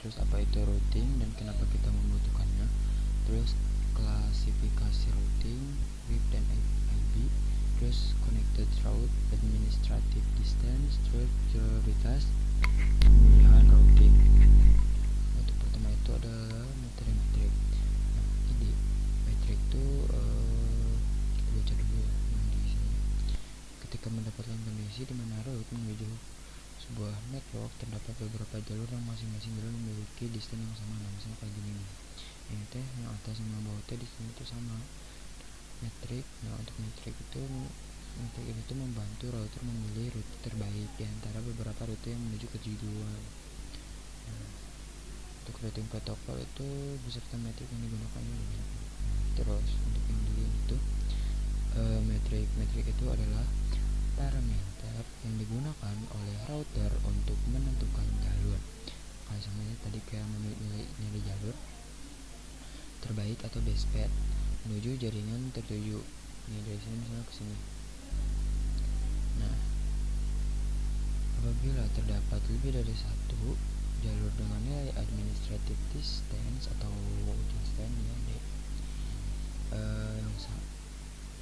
terus apa itu routing dan kenapa kita membutuhkannya, terus klasifikasi routing, WIP dan IB, terus connected route, administrative distance, terus prioritas, pemilihan routing. Untuk pertama itu adalah metrik. Nah, jadi metrik itu kita baca dulu ya yang di sini. Ketika mendapatkan kondisi di mana route menuju sebuah network terdapat beberapa jalur yang masing-masing jalur memiliki distance yang sama. Nah, misalnya kayak gini nih. Ini teh yang atas sama bawah teh di sini tuh sama. Metrik. Nah, untuk metrik ini tuh membantu router memilih rute terbaik di antara beberapa rute yang menuju ke tujuan. Nah, untuk routing protokol itu beserta metrik yang digunakan ini. Terus untuk yang di itu metrik itu adalah parameter yang digunakan oleh router untuk menentukan jalur. Kayak sama tadi kayak memilih jalur terbaik atau best path menuju jaringan tertuju. Ini dari sini misalnya ke sini. Nah, apabila terdapat lebih dari satu jalur dengan nilai administrative distance atau distance ya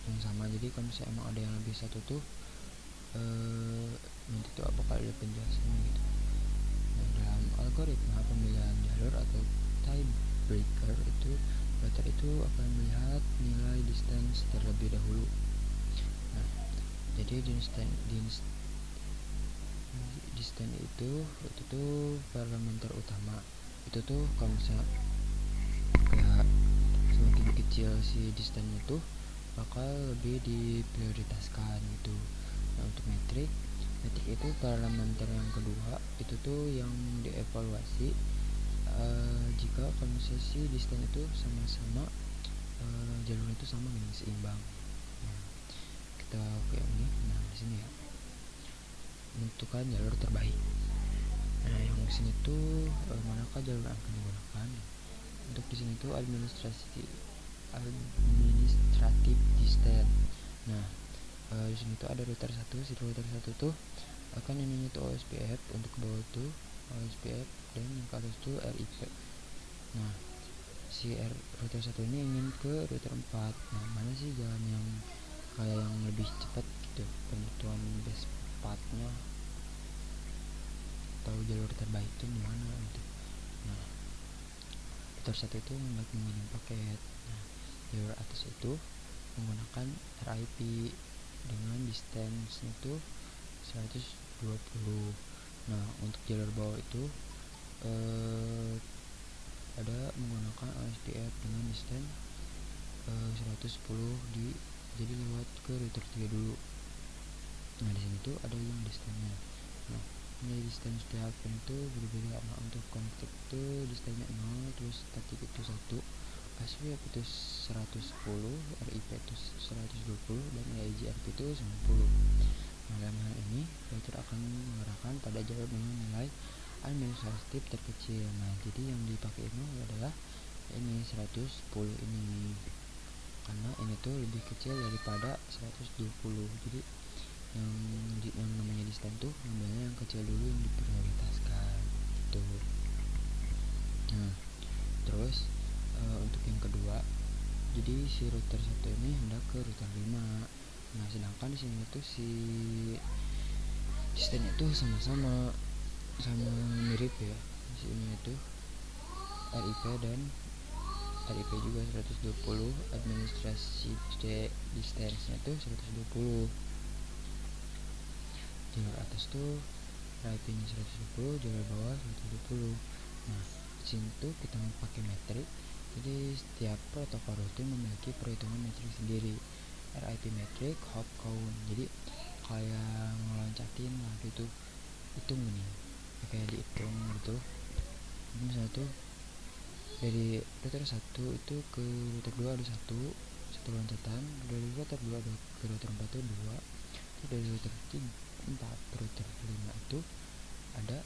yang sama, jadi kalau misalnya emang ada yang lebih satu tuh nanti tuh apakah ada penjelasannya gitu. Nah, dalam algoritma pemilihan jalur atau tiebreaker itu router itu akan melihat nilai distance terlebih dahulu. Nah, jadi distance itu tuh parameter utama. Itu tuh kalau misalnya kayak semakin kecil si distance itu bakal lebih diprioritaskan gitu. Nah, untuk metrik itu parameter yang kedua, itu tuh yang dievaluasi jika konsesi distance itu sama-sama jalur itu sama dengan seimbang. Nah, kita kayak ini. Nah, di sini ya menentukan jalur terbaik. Nah, yang di sini tuh manakah jalur yang akan digunakan? Untuk di sini tuh administrative distance. Nah, di sini tuh ada router 1. Si router 1 tuh akan ininya tuh OSPF, untuk ke bawah tuh OSPF dan yang ke atas tuh RIP. Nah, si router 1 ini ingin ke router 4. Nah, mana sih jalan yang kayak yang lebih cepat gitu, penentuan best path-nya atau jalur terbaik itu di mana gitu. Nah, router 1 itu hendak mengirim paket. Nah, jalur atas itu menggunakan RIP dengan distance itu 120. Nah, untuk jalur bawah itu ada menggunakan OSPF dengan distance 110 jadi lewat ke router 3 dulu. Nah, di sini tuh ada yang distance-nya. Nah, ini distance setiap pin itu berbeda. Nah, untuk konflik itu distance-nya 0, terus static itu 1, SWF itu 110, RIP itu 120, dan EIGRP itu 90. Nah, dalam hal ini router akan mengarahkan pada jalur dengan nilai administratif terkecil. Nah, jadi yang dipakai ini adalah ini 110 ini, karena ini tuh lebih kecil daripada 120. Jadi yang namanya distance tuh namanya yang kecil dulu yang diprioritaskan gitu. Nah, terus untuk yang kedua, jadi si router 1 ini hendak ke router 5. Nah, sedangkan di sini tuh si distance itu sama mirip ya. Di sini itu RIP dan RIP juga 120, administrasi distance-nya tuh 120. Jalur atas tuh RIP-nya 120, jalur bawah 120. Nah, di sini tuh kita pakai metrik. Jadi setiap protokol routing memiliki perhitungan metrik sendiri. RIP metrik, hop count. Jadi kayak ngeloncatin lah gitu, hitung nih, kayak dihitung gitu. Jadi misalnya tuh dari router 1 itu ke router 2 ada satu loncatan, dari router 2 ada ke router 4 itu 2, terus dari router 4 ke router 5 itu ada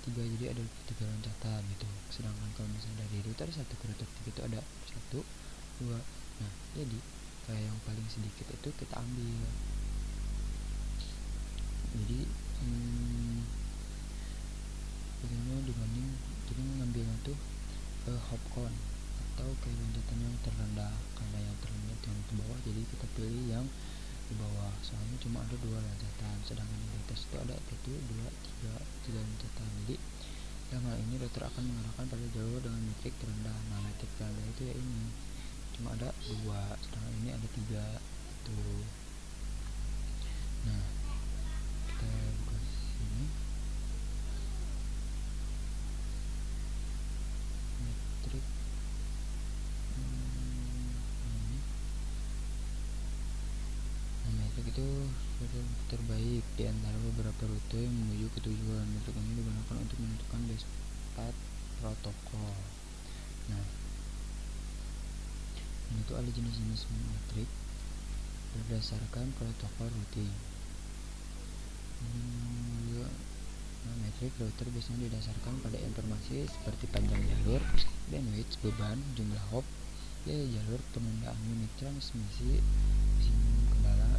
3, jadi ada 3 loncatan gitu. Sedangkan kalau misalnya dari router 1 ke router 3 itu ada 1, 2. Nah, jadi kayak yang paling sedikit itu kita ambil. Jadi bagaimana dibanding ambilnya tuh hop count atau kayak loncatan yang terendah, karena yang terendah yang ke bawah jadi kita pilih yang di bawah, soalnya cuma ada 2 loncatan, sedangkan di atas itu ada 1, 2, 3 loncatan. Jadi dalam hal ini router akan mengarahkan pada jalur dengan metrik terendah. Nah, metrik terendah itu ya ini cuma ada 2, sedangkan ini ada 3 tuh. Nah, kita buka sini metrik ini. Nah, metrik itu terbaik di antara beberapa rute yang menuju ke tujuan. Metrik ini digunakan untuk menentukan best path protokol. Nah, ini tuh ada jenis-jenis metrik berdasarkan protokol routing. Nah, metrik router biasanya didasarkan pada informasi seperti panjang jalur, bandwidth, beban, jumlah hop, biaya jalur, penundaan unit transmisi, kendala.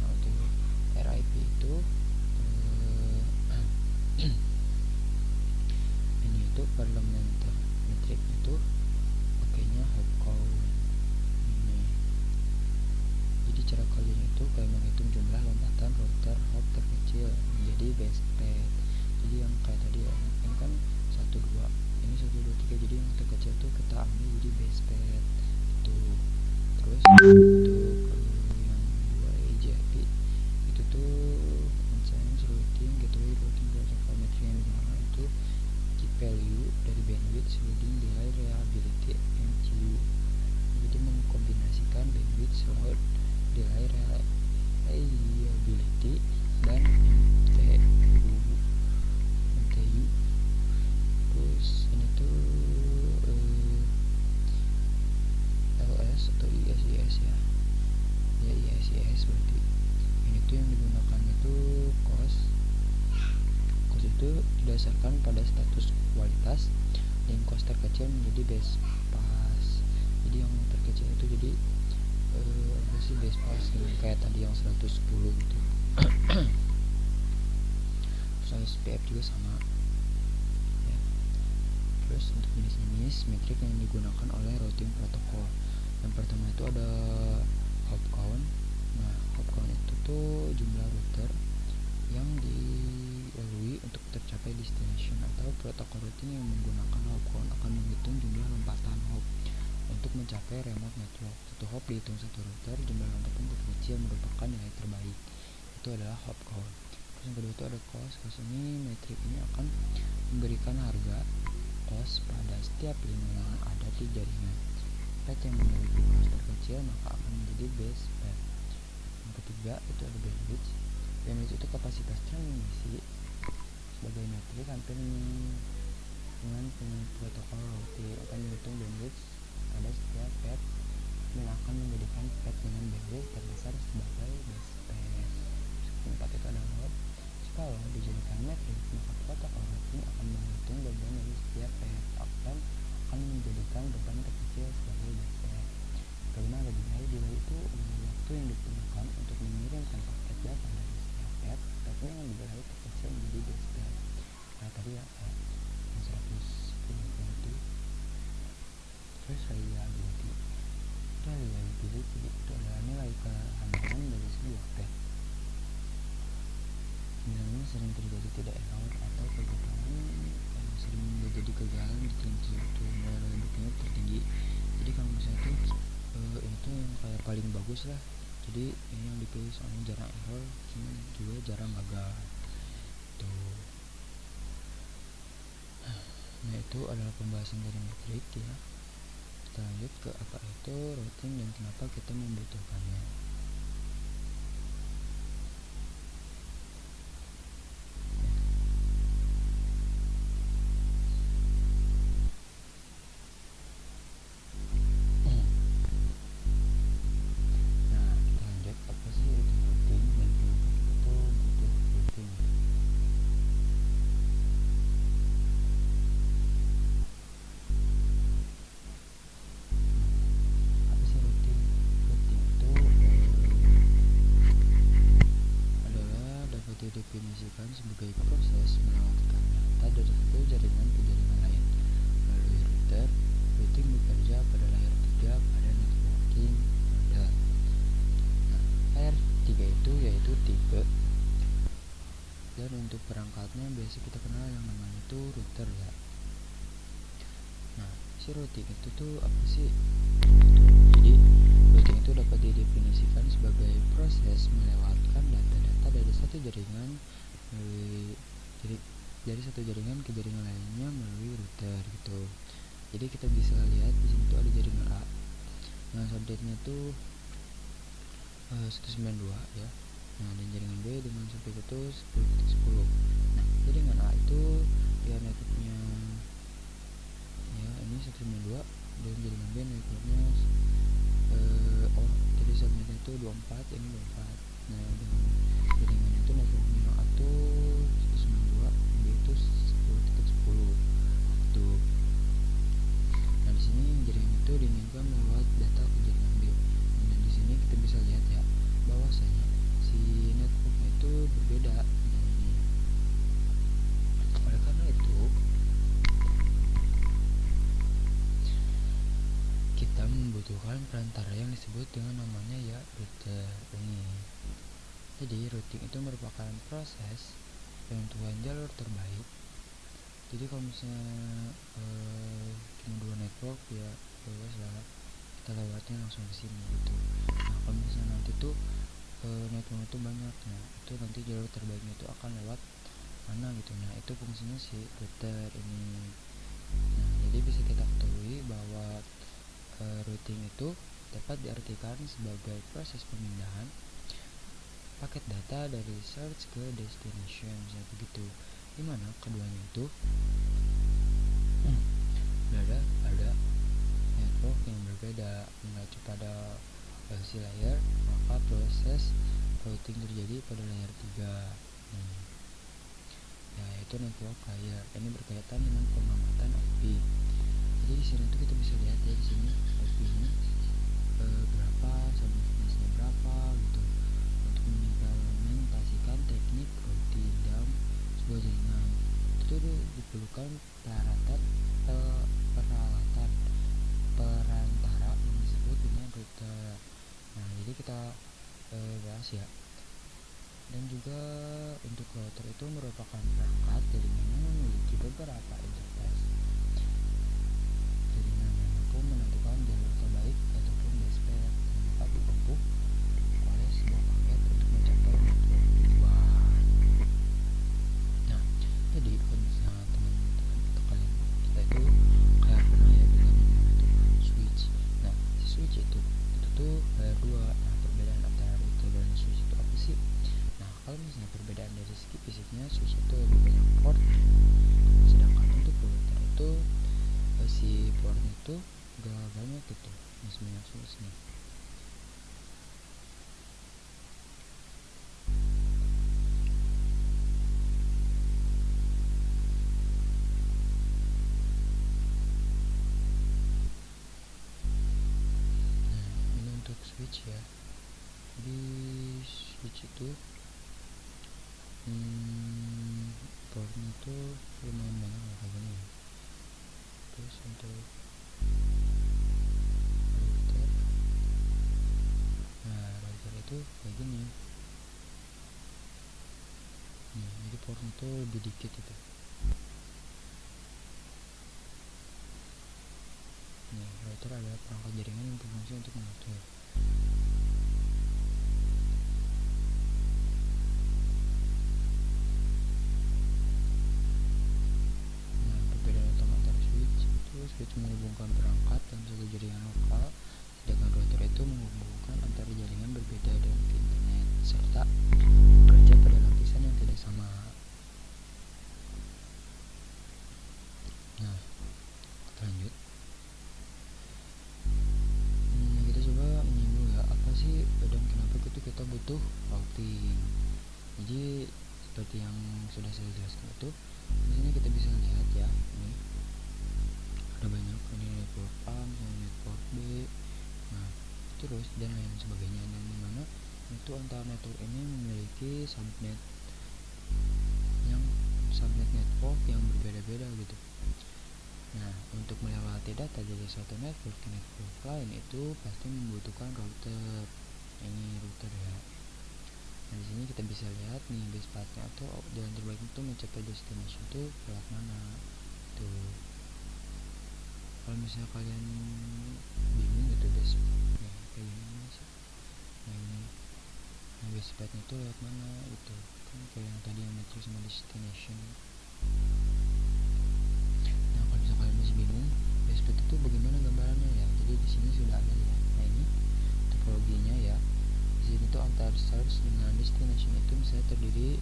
Nah, untuk RIP itu ini itu parliamentary metrik itu pakainya hop count ini. Jadi cara kerjanya itu kayak menghitung jumlah lompatan router hop terkecil menjadi best path. Jadi yang kayak tadi ya, ini kan 1, 2, ini 1, 2, 3, jadi yang terkecil tuh kita ambil jadi best path itu. Terus untuk yang 2 EJP itu tuh Enhanced Routing Gateway Routing Protocol. metrik yang digunakan itu key value dari bandwidth, loading, delay, reliability, MCU. Jadi mengkombinasikan bandwidth, load, delay, reliability, dan MTU. Terus ini tuh LS atau ISIS ya, ISIS berarti. Ini tuh yang digunakan itu cost itu didasarkan pada status kualitas, dan cost terkecil menjadi best pass. Jadi yang terkecil itu jadi apa sih best pass, kayak tadi yang 110 gitu. Terus SPF juga sama ya. Terus untuk jenis-jenis metrik yang digunakan oleh routing protokol, yang pertama itu ada hop count. Nah, hop count itu tuh jumlah router yang dilalui untuk tercapai destination. Atau protokol routing yang menggunakan hop count akan menghitung jumlah lompatan hop untuk mencapai remote network. Satu hop dihitung satu router, jumlah lompatan terkecil merupakan nilai terbaik, itu adalah hop count. Terus yang kedua itu ada cost. Cost ini, metrik ini akan memberikan harga cost pada setiap link yang ada di jaringan. Path yang memiliki cost terkecil maka akan menjadi best path. Yang ketiga itu ada bandwidth. Bandwidth itu kapasitas transmisi. Sebagai metrik hampir dengan protokol routing akan menghitung bandwidth pada setiap path dan akan menjadikan path dengan bandwidth terbesar sebagai best path. Keempat itu ada load. Jika load dijadikan metrik, maka protokol routing akan menghitung beban dari setiap path akan menjadikan beban terkecil sebagai best path. Kelima ada delay. Delay itu adalah waktu yang diperlukan untuk mengirimkan paket data dari setiap path, tapi yang delay terkecil menjadi best path. Nah, tadi ya yang 110 itu. Terus reliability. Reliability itu adalah nilai keamanan dari sebuah path. Misalnya sering terjadi tidak error atau kegagalan, sering terjadi kegagalan di transmisi itu, reliability-nya tertinggi. Jadi kalau misalnya tuh ini tuh yang kayak paling bagus lah. Jadi ini yang dipilih soalnya jarang error, cuma juga jarang gagal tuh. Nah, itu adalah pembahasan dari metrik ya. Kita lanjut ke apa itu routing dan kenapa kita membutuhkannya. Nah, kita lanjut apa sih itu routing dan kenapa kita tuh butuh routing. Apa sih routing? Routing itu perangkatnya biasa kita kenal yang namanya itu router ya. Nah, si routing itu tuh apa sih? Jadi routing itu dapat didefinisikan sebagai proses melewatkan data-data dari satu jaringan melalui dari satu jaringan ke jaringan lainnya melalui router gitu. Jadi kita bisa lihat di sini tuh ada jaringan A yang subnetnya tuh 192 ya. Nah, dan jaringan B dengan subnet itu 10.10. Nah, jaringan A itu dia networknya ya ini 192 dan jaringan B networknya jadi subnetnya itu 24, ini 24. Nah, dengan jaringan itu networknya A tuh 192, B itu 10.10 tuh. Nah, di sini jaringan itu diinginkan lewat data ke jaringan B. Dan di sini kita bisa lihat ya bahwasanya si networknya itu berbeda dengan ini. Oleh karena itu kita membutuhkan perantara yang disebut dengan namanya ya router ini. Jadi routing itu merupakan proses penentuan jalur terbaik. Jadi kalau misalnya cuma dua network ya bebas lah, kita lewatnya langsung ke sini gitu. Nah, kalau misalnya nanti tuh network itu banyak, nah itu nanti jalur terbaiknya itu akan lewat mana gitu. Nah, itu fungsinya si router ini. Nah, jadi bisa kita ketahui bahwa routing itu dapat diartikan sebagai proses pemindahan paket data dari source ke destination, misalnya begitu. Dimana keduanya itu ada network yang berbeda mengacu pada si layer, maka proses routing terjadi pada layer 3. Ya, itu network layer. Ini berkaitan dengan pengamatan IP. Jadi di sini tuh kita bisa lihat ya di sini IP-nya berapa, subnetnya berapa gitu. Untuk mengimplementasikan teknik routing dalam sebuah jaringan itu diperlukan peralatan perantara yang disebut dengan router. Nah, jadi kita bahas ya. Dan juga untuk router itu merupakan perangkat jaringan yang memiliki beberapa interface. Jaringan yang mampu menentukan jalur terbaik ataupun best path yang dapat ditempuh oleh sebuah paket untuk mencapai network tujuan. Nah, jadi kalau misalnya teman-teman atau kalian kita itu kayak pernah ya dengar yang namanya itu switch. Nah, si switch itu tuh layer 2. Nah, perbedaan antara router dan switch itu apa sih? Nah, kalau misalnya perbedaan dari segi fisiknya, switch itu lebih banyak port, sedangkan untuk router itu si portnya itu gak banyak gitu, masih banyak switch nih. Nah, ini untuk switch ya. Di switch itu portnya itu lumayan banyak lah kayak gini ya. Terus untuk router, nah router itu kayak gini. Nah, jadi portnya itu lebih dikit itu. Nih, router adalah perangkat jaringan yang berfungsi untuk mengatur. Nah, perbedaan utama antara switch itu, switch menghubungkan perangkat dalam satu jaringan lokal, sedangkan router itu menghubungkan antara jaringan berbeda dan ke internet, serta bekerja pada lapisan yang tidak sama. Nah, lanjut. Kita coba menyinggung ya, apa sih dan kenapa kita butuh routing. Jadi seperti yang sudah saya jelaskan itu, di sini kita bisa lihat ya, ini ada banyak, ini network A, network B, nah terus dan lain sebagainya, dan dimana itu antar network ini memiliki subnet network yang berbeda-beda gitu. Nah, untuk melewati data dari suatu network ke network lain itu pasti membutuhkan router. Ini router ya. Nah di sini kita bisa lihat nih best pathnya atau jalan terbaik itu mencapai destination itu lewat mana tuh. Kalau misalnya kalian bingung gitu best ya kayak gini sih, nah ini, nah best pathnya itu lewat mana gitu kan, kayak yang tadi yang metro sama destination. Nah kalau misalnya kalian masih bingung best path itu bagaimana gambarannya ya, jadi di sini sudah ada ya. Nah ini topologinya ya. Di sini tuh antar source dengan destination itu bisa terdiri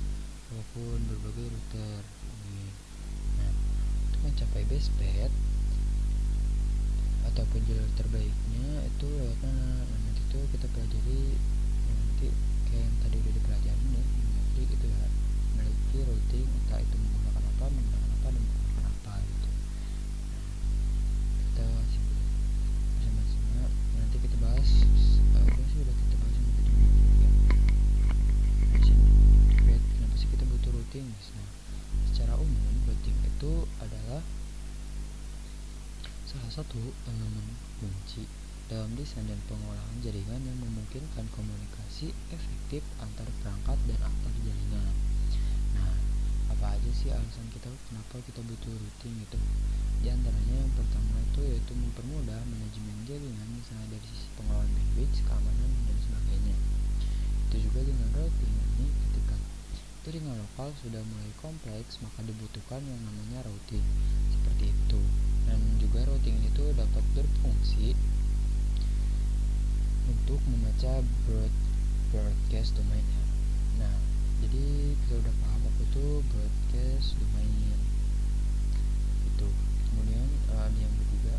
apapun berbagai router. Nah, untuk mencapai best path ataupun jalur terbaiknya itu lewat mana? Nah, nanti tuh kita pelajari nanti kayak yang tadi udah dipelajarin ya, nanti gitu ya, memiliki routing entah itu menggunakan apa dan menggunakan apa gitu. Kita bersama-sama nanti kita bahas. Sudah kita bahas yang tadi ya. Nah, di sini kenapa sih kita butuh routing? Nah, secara umum routing itu adalah salah satu elemen kunci dalam desain dan pengolahan jaringan yang memungkinkan komunikasi efektif antar perangkat dan antar jaringan. Nah, apa aja sih alasan kita kenapa kita butuh routing itu? Di antaranya yang pertama itu yaitu mempermudah manajemen jaringan, misalnya dari sisi pengelolaan bandwidth, keamanan dan sebagainya. Itu juga dengan routing ini ketika jaringan lokal sudah mulai kompleks maka dibutuhkan yang namanya routing seperti itu. Dan juga routing itu dapat berfungsi untuk membaca broadcast domain ya. Nah, jadi kita udah paham apa itu broadcast domain itu. Kemudian yang ketiga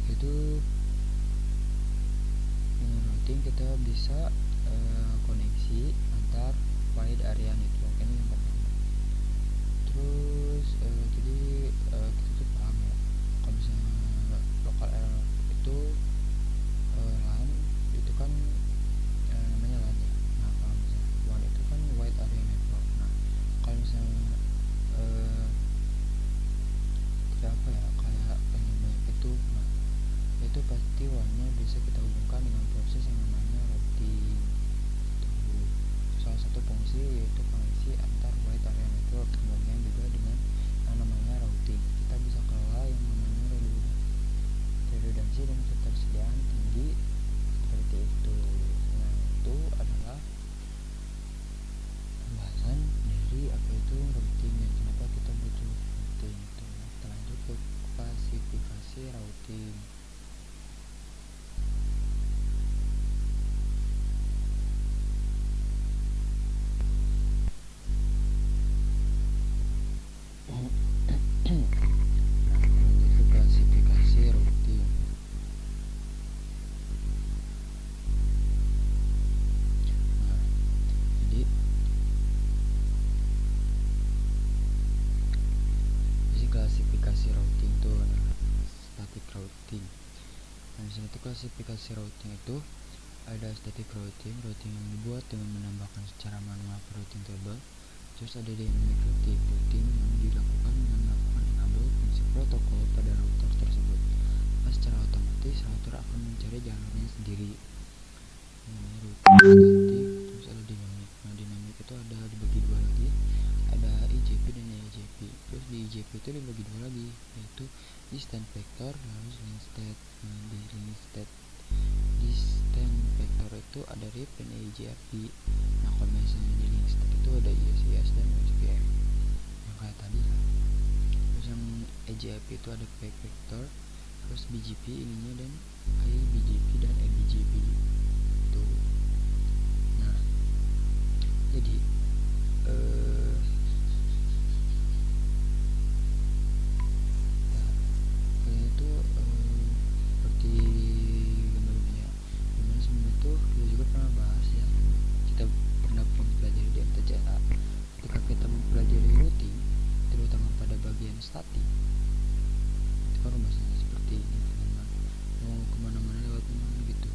itu dengan routing kita bisa koneksi antar wide area network, ini yang pertama. Terus jadi kita tuh paham ya kalau misalnya lokal area itu LAN itu kan namanya LAN ya. Nah kalau misalnya WAN itu kan wide area network. Nah kalau misalnya kita apa ya kayak pengen banyak itu, nah itu pasti WAN-nya bisa kita hubungkan dengan proses yang namanya routing. Salah satu fungsi yaitu koneksi antar wide area network. Kemudian juga dengan yang namanya routing kita bisa kelola yang namanya redundansi dan ketersediaan tinggi seperti itu. Nah itu adalah pembahasan dari apa itu routing dan kenapa kita butuh routing itu. Nah, kita lanjut ke klasifikasi routing. Klasifikasi routing itu static routing. Nah, disini tuh klasifikasi routing itu ada static routing yang dibuat dengan menambahkan secara manual ke routing table. Terus ada dynamic routing yang dilakukan dengan melakukan enable fungsi protokol pada router tersebut. Nah, secara otomatis router akan mencari jalurnya sendiri. Ini routing static, terus ada dynamic. Nah, dynamic itu ada dibagi dua lagi, ada IJP dan EJP. Terus di IJP itu dibagi dua lagi, yaitu distant vector lalu link state. Nah, di link state distant vector itu ada RIP dan EJRP. Nah kalau misalnya di link state itu ada ISIS dan USPF yang kayak tadi lah. Terus yang EJRP itu ada fake vector, terus BGP ininya dan IBGP dan EBGP itu. Nah jadi kalian itu seperti gambar dunia dimana sebelum itu kita juga pernah bahas ya, kita pernah mempelajari di MTCA ketika kita mempelajari routing terutama pada bagian static. Itu kan rumahnya seperti ini teman-teman, mau kemana-mana lewat mana gitu.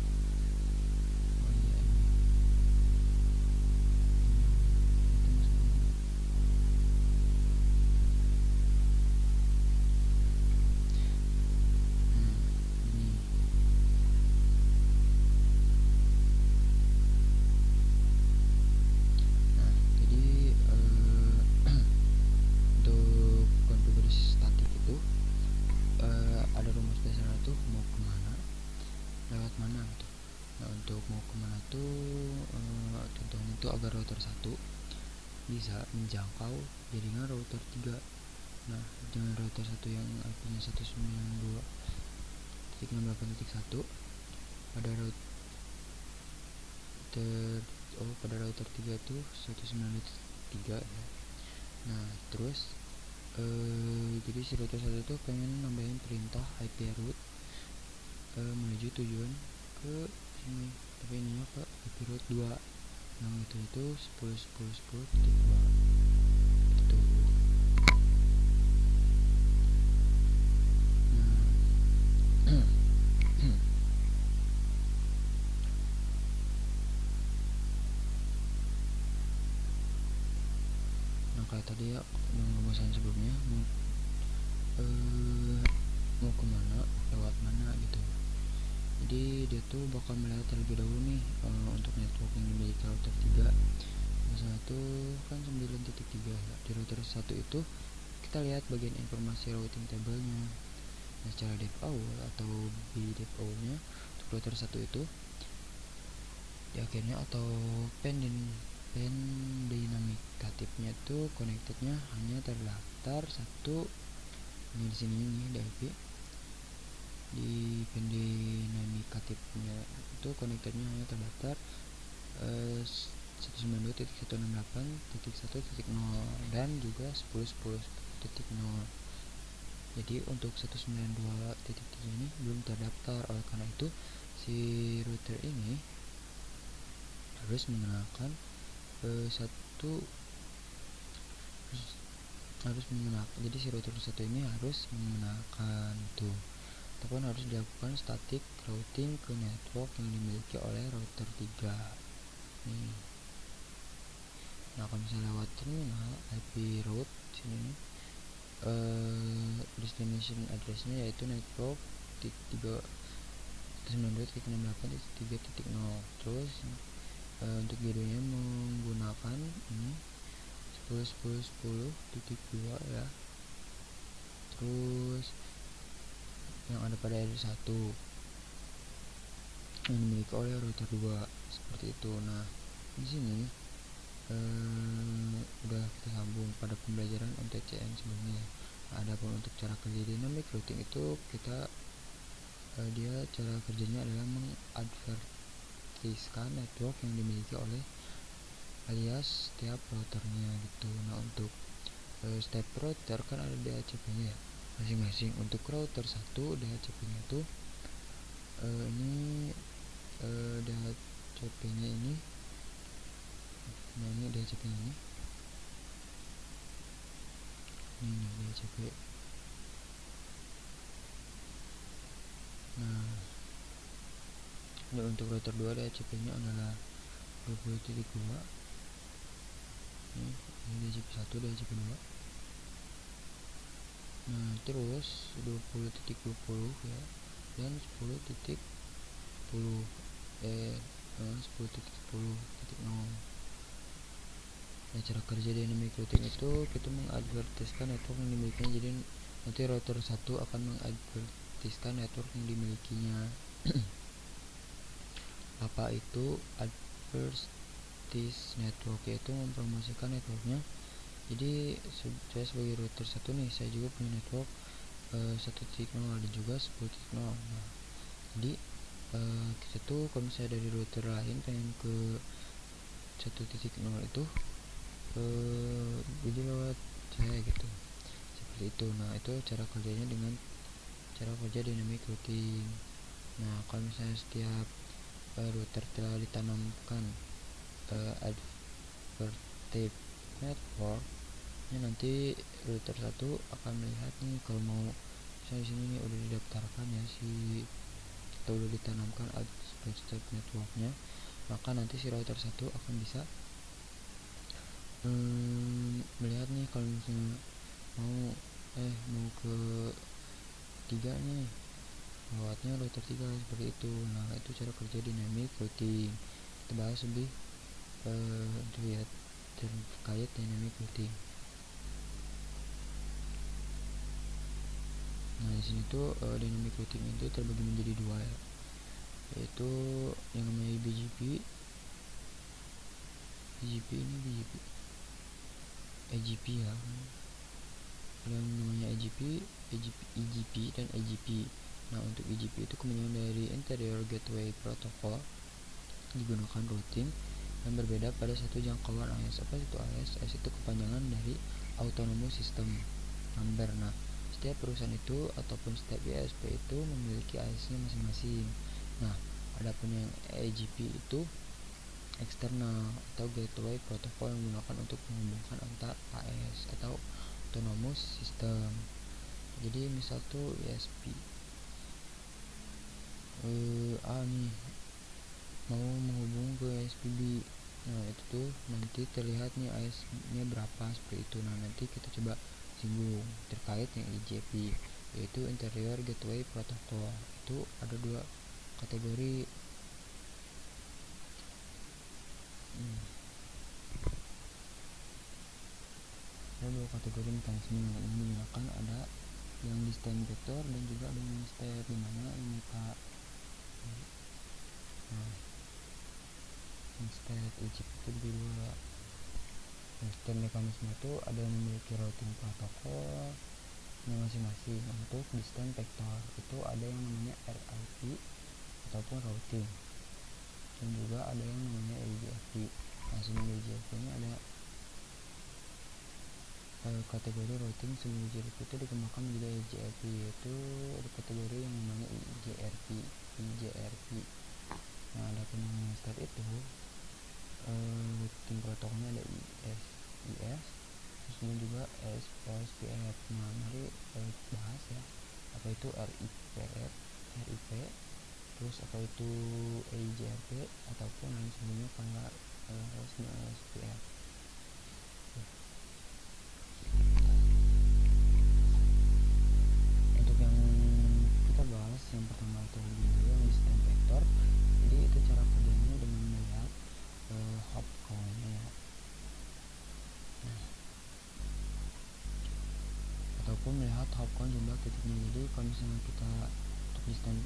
agar router 1 bisa menjangkau jaringan router 3. Nah, dengan router 1 yang IP-nya 192.168.1 pada router 3 itu 192.3 ya. Nah, terus jadi si router 1 itu pengen nambahin perintah IP route menuju tujuan ke sini, tapi ininya ke IP route 2 yang itu 10.10.10.2 gitu. Nah, kayak tadi ya yang rumusan sebelumnya mau kemana, lewat mana gitu. Jadi dia tuh bakal melihat terlebih dahulu nih untuk network yang dimiliki router 3. Misalnya itu kan 9.3 ya. Di router 1 itu kita lihat bagian informasi routing table-nya. Nah, secara dev awal atau BDEV nya untuk router 1 itu di akhirnya atau pen dynamicative-nya itu connected-nya hanya terdaftar satu. Ini di sini nih di IP. Di pen dynamicative-nya itu connected-nya hanya terdaftar 192.168.1.0 dan juga 10.10.0. Jadi untuk 192.3 ini belum terdaftar. Oleh karena itu si router ini harus mengenalkan jadi si router 1 ini harus mengenalkan tuh, ataupun harus dilakukan static routing ke network yang dimiliki oleh router 3 nih. Nah, kalau misalnya lewat terminal IP route sini nih, destination address-nya yaitu network 92.168.3.0. Terus untuk gateway-nya menggunakan ini 10.10.10.2 ya. Terus yang ada pada router 1 yang dimiliki oleh router 2 seperti itu. Nah, di sini udah kita sambung pada pembelajaran MTCN sebelumnya. Adapun untuk cara kerja dynamic routing itu kita dia cara kerjanya adalah mengadvertiskan network yang dimiliki oleh alias setiap routernya gitu. Nah, untuk step router kan ada DHCP-nya ya masing-masing. Untuk router 1 DHCP-nya itu ini DHCP-nya ini, nah ini DHCP-nya ini DHCP. Nah, untuk router 2 DHCP-nya adalah 20.2. Ini DHCP 1, DHCP 2. Nah, terus 20.20 ya dan 10.10 10.10.0. Nah, cara kerja dynamic routing itu kita mengadvertiskan network yang dimilikinya. Jadi nanti router 1 akan mengadvertiskan network yang dimilikinya. Apa itu advertise network? Yaitu mempromosikan networknya. Jadi saya sebagai router 1 nih, saya juga punya network 1.0 dan juga 10.0. Nah, jadi kita tuh kalau misalnya dari router lain pengen ke 1.0 itu jadi lewat saya gitu, seperti itu. Nah, itu cara kerjanya dengan cara kerja dynamic routing. Nah, kalau misalnya setiap router telah ditanamkan advertive network, nanti router 1 akan melihat nih kalau mau misalnya di sini nih udah didaftarkan ya atau udah ditanamkan advertive networknya, maka nanti si router 1 akan bisa melihat nih kalau misalnya mau ke 3 nih lewatnya router 3 seperti itu. Nah, itu cara kerja dynamic routing. Kita bahas lebih lihat terkait dynamic routing. Nah, di sini tuh dynamic routing itu terbagi menjadi dua ya, yaitu yang namanya BGP EGP ini EGP ya, ada yang namanya EGP dan EGP. Nah, untuk EGP itu kepanjangan dari Interior Gateway Protocol, digunakan routing yang berbeda pada satu jangkauan AES. Apa itu AES? AES itu kepanjangan dari Autonomous System Number. Nah, setiap perusahaan itu ataupun setiap ISP itu memiliki AES-nya masing-masing. Nah, adapun yang EGP itu eksternal atau gateway protokol yang digunakan untuk menghubungkan antar AES atau autonomous system. Jadi misal tuh ISP A nih mau menghubung ke ISP B, nah itu tuh nanti terlihat nih AES-nya berapa seperti itu. Nah, nanti kita coba singgung terkait yang IGP, yaitu Interior Gateway Protocol. Itu ada dua kategori. Ada dua kategori mekanisme yang digunakan, ada yang distant vector dan juga ada yang step, dimana ini Pak. Nah, step IGP itu dua. Step mekanisme itu ada yang memiliki routing protokol masing-masing. Untuk distant vector itu ada yang namanya RIP ataupun routing, dan juga ada yang namanya EGFP. Nah, sebelum EGFP ini ada kategori routing. Sebelum EGFP itu dikembangkan menjadi EGFP, yaitu ada kategori yang namanya IGRP. Nah, ada yang step itu routing protokolnya ada IS, terus juga OSPF. Nah, mari bahas ya, apa itu RIP, terus apa itu EIGRP ataupun yang sebelumnya kayak OSPF. Untuk yang kita bahas yang pertama itu dulu yang distant vector. Jadi itu cara kerjanya dengan melihat hop count-nya ya. Nah, ataupun melihat hop count jumlah titiknya. Jadi kalau misalnya kita untuk distant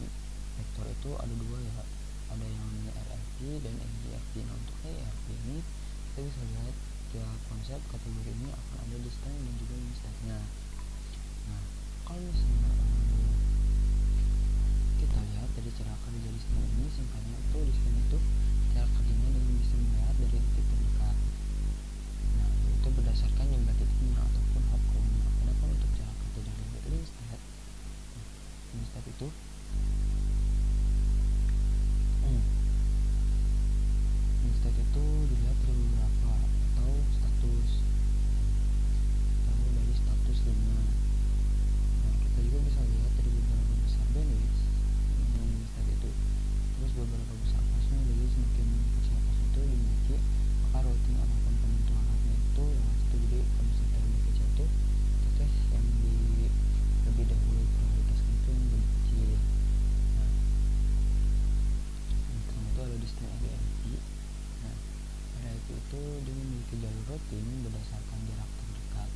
vector itu ada dua ya, ada yang namanya RIP dan EGFP. Nah, untuk EGFP ini kita bisa lihat tiap konsep kategori ini akan ada distant dan juga step-nya. Nah, kalau misalnya kita lihat dari cara kerja distant ini, singkatnya itu distant itu cara kerjanya dengan bisa melihat dari titik terdekat. Nah, itu berdasarkan jumlah titiknya ataupun hop count-nya. Adapun untuk cara kerja dari link step itu step itu dilihat dari beberapa atau status linknya. Nah, kita juga bisa lihat dari beberapa besar bandwidth step itu, terus beberapa besar pasnya. Jadi semakin kecil pas itu dimiliki, maka routing ataupun penentuan route itu lewat situ. Jadi kalau misalnya lebih kecil tuh tes yang lebih dahulu prioritaskan itu yang lebih kecil. Nah, yang pertama itu ada distant RIP. Nah, RIP itu dia memiliki jalur routing berdasarkan jarak terdekat.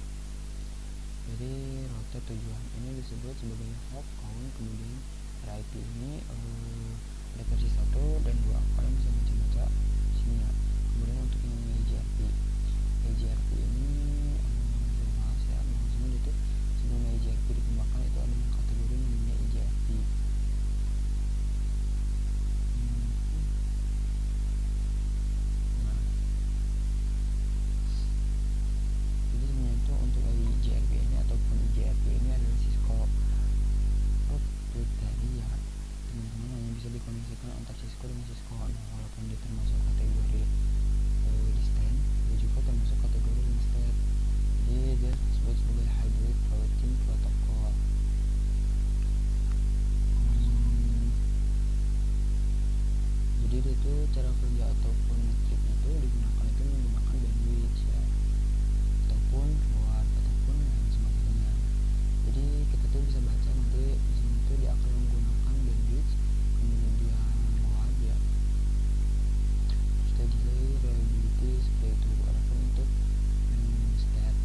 Jadi rute tujuan ini disebut sebagai hop count. Kemudian RIP ini ada versi 1 dan 2. Kalian bisa baca sini ya. Kemudian untuk yang EGRP ini saya bahas ya, maksudnya itu sebelum EGRP dikembangkan itu ada yang kategori namanya EGRP. Nah, jadi sebenarnya itu untuk EGRP ini ataupun EGRP ini adalah Cisco kriteria. Teman-teman hanya bisa dikoneksikan antar Cisco dengan Cisco. Nah, walaupun dia termasuk kategori distant, dia juga termasuk kategori instead. Jadi dia disebut sebagai hybrid routing protocol. Jadi dia itu cara kerja ataupun trik itu digunakan itu menggunakan bandwidth ya, ataupun forward ataupun yang semacamnya. Jadi kita tuh bisa baca nanti di sini tuh dia akan menggunakan bandwidth, kemudian forward ya, terus delay, reliability seperti itu. Adapun untuk step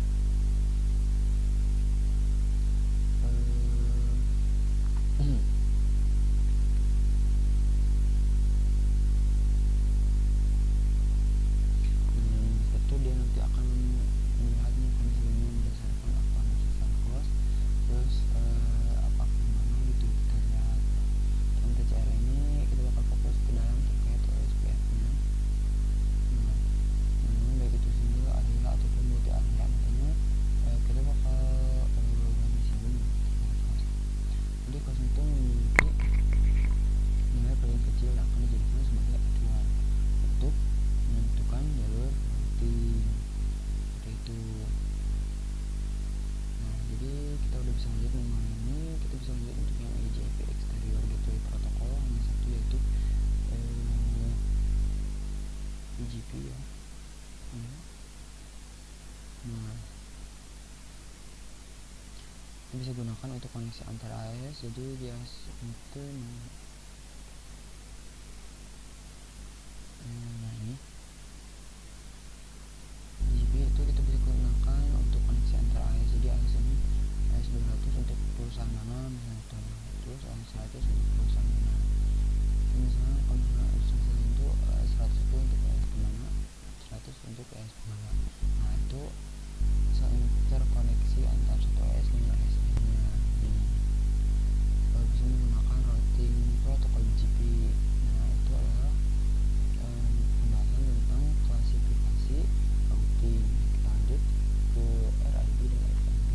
bisa gunakan untuk koneksi antar AES. Jadi di AES itu nah ini DGP itu kita bisa gunakan untuk koneksi antar AES. Jadi AES ini AES 200 untuk perusahaan mana misalnya, terus AES 100 untuk perusahaan mana. Misalnya kalau misalnya itu 100 itu untuk AES mana, 100 untuk AES mana. Nah itu terkoneksi antar satu AES dengan AES lainnya. Bisa menggunakan routing protokol BGP. Nah itu adalah pembahasan tentang klasifikasi routing. Kita lanjut ke RIB dan FIB.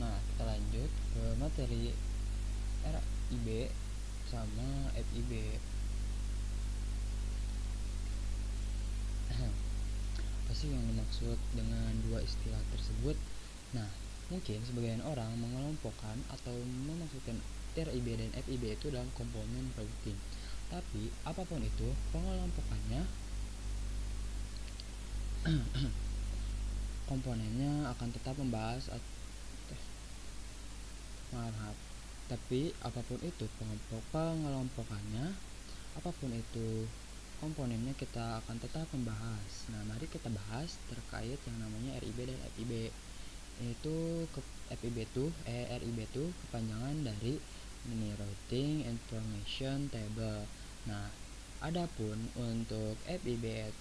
Nah kita lanjut ke materi RIB sama FIB. Apa sih yang dimaksud dengan dua istilah tersebut? Nah, mungkin sebagian orang mengelompokkan atau memaksudkan RIB dan FIB itu dalam komponen routing. Tapi apapun itu pengelompokannya, komponennya akan tetap membahas tapi apapun itu pengelompokannya, apapun itu komponennya, kita akan tetap membahas. Nah, mari kita bahas terkait yang namanya RIB dan FIB. Itu RIB itu kepanjangan dari Routing Information Table. Nah, adapun untuk FIB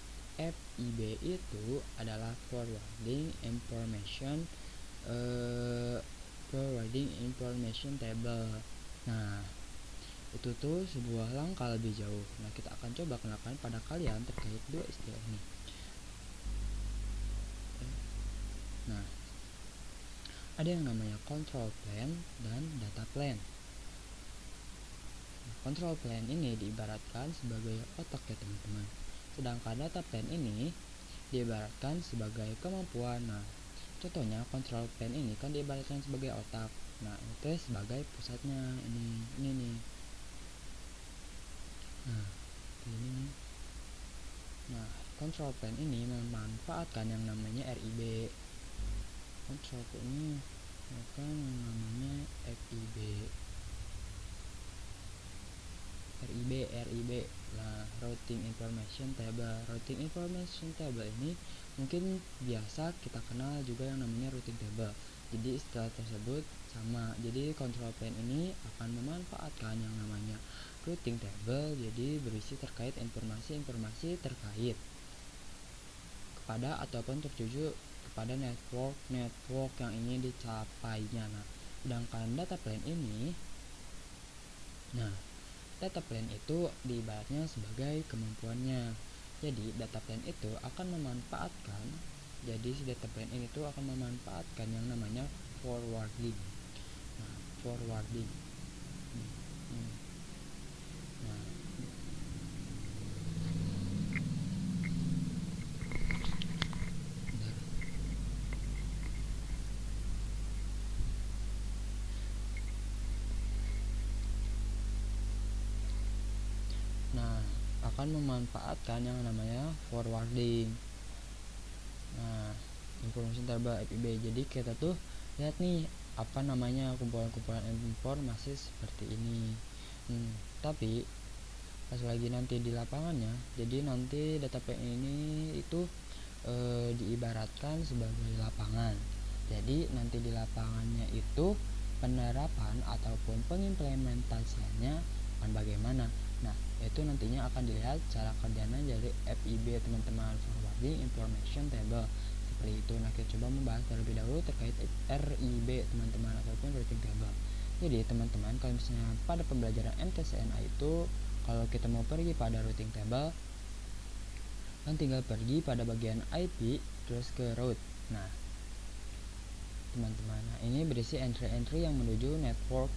itu adalah Forwarding Information Table. Nah, itu tuh sebuah langkah lebih jauh. Nah, kita akan coba kenalkan pada kalian terkait dua istilah ini. Nah, ada yang namanya control plane dan data plane. Control plane ini diibaratkan sebagai otak ya teman-teman. Sedangkan data plane ini diibaratkan sebagai kemampuan. Nah, contohnya control plane ini kan diibaratkan sebagai otak. Nah, itu sebagai pusatnya ini nih. Nah, ini. Nah, control plane ini memanfaatkan yang namanya RIB. Control plane ini memanfaatkan yang namanya FIB. RIB. Nah, Routing Information Table. Routing Information Table ini mungkin biasa kita kenal juga yang namanya routing table. Jadi istilah tersebut sama. Jadi control plane ini akan memanfaatkan yang namanya routing table, jadi berisi terkait informasi-informasi terkait kepada ataupun tertuju kepada network yang ingin dicapainya. Nah, sedangkan data plane ini, data plane itu diibaratnya sebagai kemampuannya. Jadi data plane itu akan memanfaatkan, jadi si data plane ini tuh akan memanfaatkan yang namanya forwarding. Nah, forwarding. Akan memanfaatkan yang namanya forwarding. Nah, information table FIB. Jadi kita tuh lihat nih apa namanya kumpulan-kumpulan informasi seperti ini. Tapi pas lagi nanti di lapangannya, jadi nanti data plane ini itu diibaratkan sebagai lapangan. Jadi nanti di lapangannya itu penerapan ataupun pengimplementasiannya akan bagaimana. Nah, itu nantinya akan dilihat cara kerjanya dari FIB teman-teman, Forwarding Information Table seperti itu. Nah, kita coba membahas terlebih dahulu terkait RIB teman-teman ataupun routing table. Jadi teman-teman, kalau misalnya pada pembelajaran MTCNA itu kalau kita mau pergi pada routing table kan tinggal pergi pada bagian IP terus ke route. Nah, teman-teman, ini berisi entry-entry yang menuju network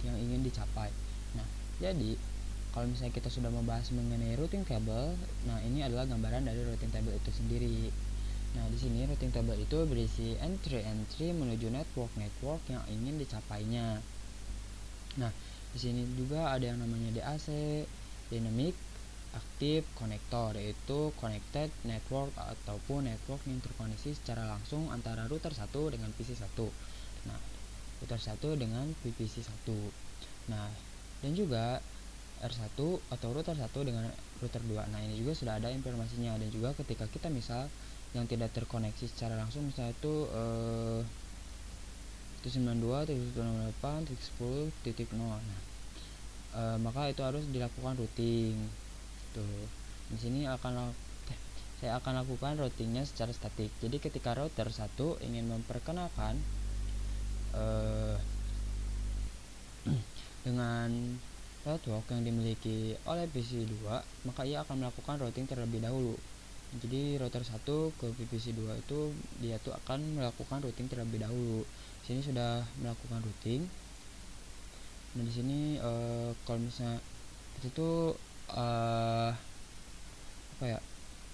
yang ingin dicapai. Nah, jadi kalau misalnya kita sudah membahas mengenai routing table, nah ini adalah gambaran dari routing table itu sendiri. Nah, di sini routing table itu berisi entry menuju network yang ingin dicapainya. Nah, di sini juga ada yang namanya DAC, dynamic Active Connector, yaitu Connected Network ataupun network yang terkoneksi secara langsung antara router 1 dengan PC 1. Nah, router 1 dengan PC 1. Nah, dan juga R1 atau router 1 dengan router 2. Nah, ini juga sudah ada informasinya. Dan juga ketika kita misal yang tidak terkoneksi secara langsung, misalnya itu 192.168.10.0. Nah, maka itu harus dilakukan routing. Tuh. Di sini saya akan lakukan routingnya secara statik. Jadi ketika router 1 ingin memperkenalkan dengan network yang dimiliki oleh PC 2, maka ia akan melakukan routing terlebih dahulu. Jadi router 1 ke PC 2 itu dia tuh akan melakukan routing terlebih dahulu. Sini sudah melakukan routing. Nah, di sini kalau misalnya itu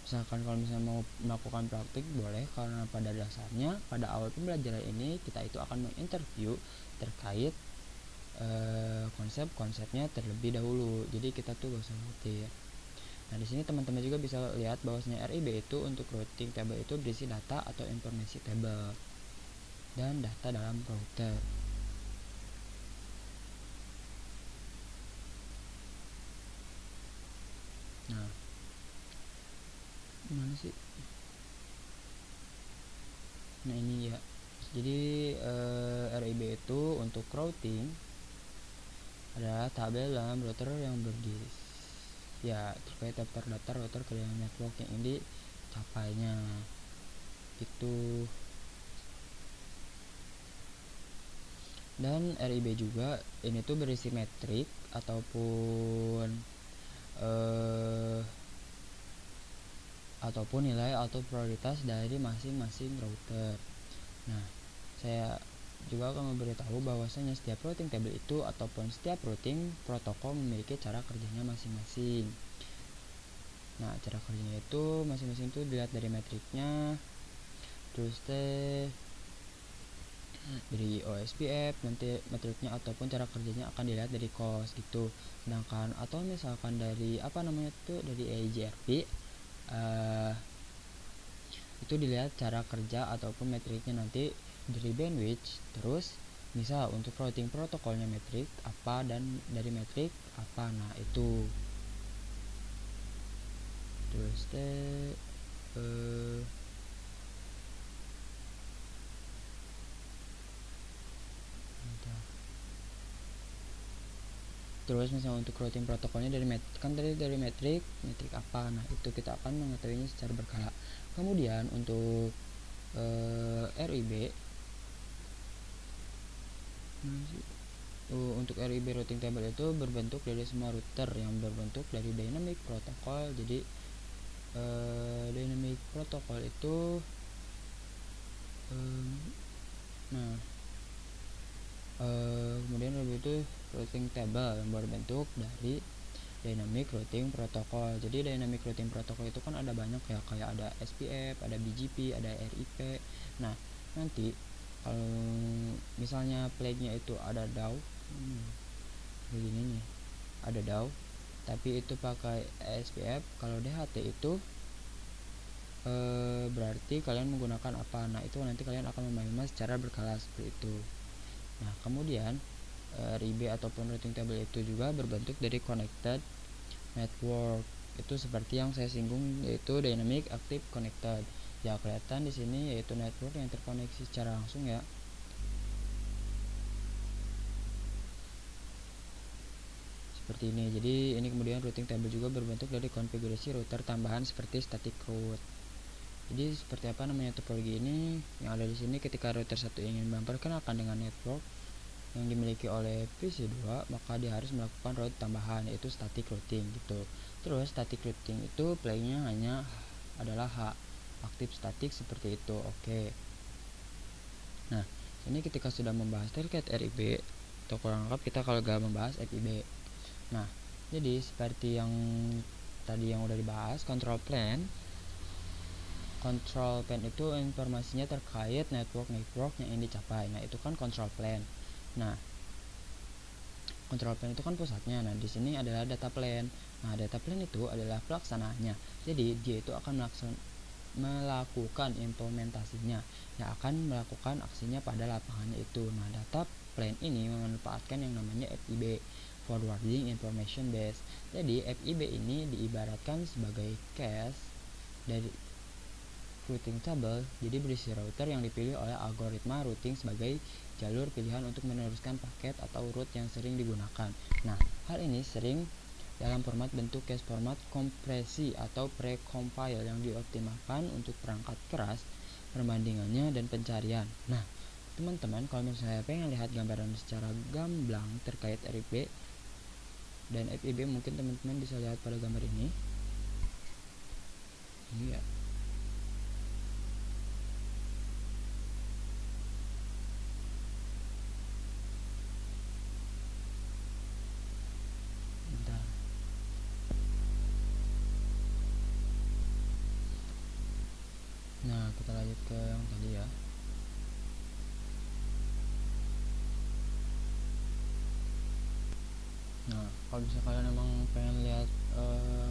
misalkan kalau misalnya mau melakukan praktik boleh, karena pada dasarnya pada awal pembelajaran ini kita itu akan menginterview terkait konsep-konsepnya terlebih dahulu. Jadi kita tuh gak usah khawatir. Nah, di sini teman-teman juga bisa lihat bahwasanya RIB itu untuk routing table itu berisi data atau informasi table dan data dalam router. Nah, mana sih? Nah, ini ya. Jadi RIB itu untuk routing adalah tabel dalam router yang berisi ya terkait daftar-daftar router ke dalam network yang ini capainya itu. Dan RIB juga ini tuh berisi metrik ataupun nilai atau prioritas dari masing-masing router. Nah, saya juga akan memberitahu bahwasanya setiap routing table itu ataupun setiap routing protokol memiliki cara kerjanya masing-masing. Nah, cara kerjanya itu masing-masing itu dilihat dari metriknya, terus dari OSPF nanti metriknya ataupun cara kerjanya akan dilihat dari cost gitu. Sedangkan atau misalkan dari dari EIGRP itu dilihat cara kerja ataupun metriknya nanti dari bandwidth. Terus misal untuk routing protokolnya metrik apa dan dari metrik apa, nah itu. Terus terus misalnya untuk routing protokolnya dari metrik apa, nah itu kita akan mengetahuinya secara berkala. Kemudian untuk RIB untuk RIB routing table itu berbentuk dari semua router yang berbentuk dari dynamic protocol. Jadi dynamic protocol itu kemudian itu routing table yang berbentuk dari dynamic routing protocol. Jadi dynamic routing protocol itu kan ada banyak ya, kayak ada SPF, ada BGP, ada RIP. Nah, nanti kalau misalnya flagnya itu ada DAO begini nih, ada DAO tapi itu pakai SPF. Kalau DHT itu berarti kalian menggunakan apa, nah itu nanti kalian akan memahami secara berkala seperti itu. Nah, kemudian RIB ataupun routing table itu juga berbentuk dari connected network. Itu seperti yang saya singgung, yaitu dynamic active connected. Ya, kelihatan di sini yaitu network yang terkoneksi secara langsung ya. Seperti ini. Jadi ini kemudian routing table juga berbentuk dari konfigurasi router tambahan seperti static route. Jadi seperti apa namanya topologi ini yang ada di sini? Ketika router 1 ingin memperkenalkan dengan network yang dimiliki oleh PC 2, maka dia harus melakukan route tambahan, yaitu static routing gitu. Terus static routing itu playnya hanya adalah aktif statik seperti itu. Oke. Nah, ini ketika sudah membahas terkait RIB atau kurang lengkap kita kalau gak membahas FIB. Nah, jadi seperti yang tadi yang udah dibahas, control plane itu informasinya terkait network yang ingin dicapai. Nah, itu kan control plane. Nah, control plane itu kan pusatnya. Nah, di sini adalah data plane. Nah, data plane itu adalah pelaksanaannya. Jadi, dia itu akan melakukan implementasinya, yang akan melakukan aksinya pada lapangannya itu. Nah, data plane ini memanfaatkan yang namanya FIB, Forwarding Information Base. Jadi, FIB ini diibaratkan sebagai cache dari routing table, jadi berisi router yang dipilih oleh algoritma routing sebagai jalur pilihan untuk meneruskan paket atau route yang sering digunakan. Nah, hal ini sering dalam format bentuk cache format kompresi atau precompile yang dioptimalkan untuk perangkat keras, perbandingannya, dan pencarian. Nah, teman-teman, kalau misalnya pengen lihat gambaran secara gamblang terkait RIB dan FIB, mungkin teman-teman bisa lihat pada gambar ini. Ini ya. Nah, kita lanjut ke yang tadi ya. Nah, kalau bisa kalian emang pengen lihat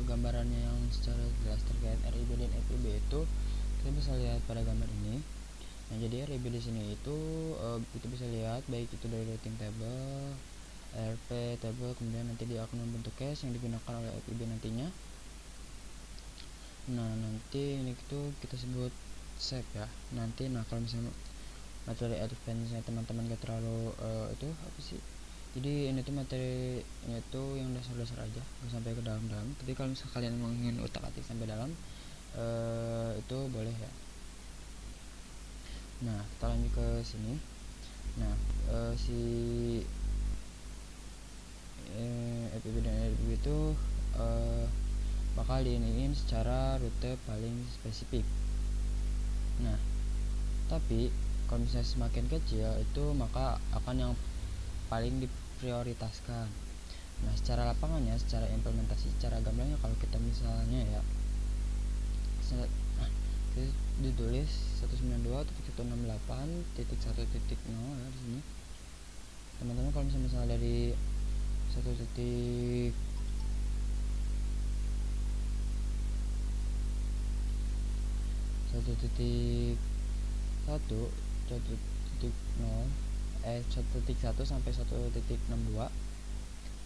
gambarannya yang secara jelas terkait RIB dan FIB itu, kita bisa lihat pada gambar ini. Nah, jadi RIB di sini itu kita bisa lihat baik itu dari routing table, RP table, kemudian nanti dia akan membentuk cache yang digunakan oleh FIB nantinya. Nah, nanti ini itu kita sebut save ya. Nanti, nah kalau misalnya materi advance-nya teman-teman gak terlalu itu apa sih? Jadi ini tuh materinya itu yang dasar-dasar aja, nggak sampai ke dalam-dalam. Tapi kalau misalnya kalian ingin utak-atik sampai dalam, itu boleh ya. Nah, kita lanjut ke sini. Nah, si FIB dan RIB itu bakal diiniin secara rute paling spesifik. Nah, tapi kalau misalnya semakin kecil itu maka akan yang paling diprioritaskan. Nah, secara lapangannya, secara implementasi, secara gambarnya kalau kita misalnya ya ditulis 192.168.1.0 ya di sini. Teman-teman kalau misalnya dari 1.1.0 sampai 1.62.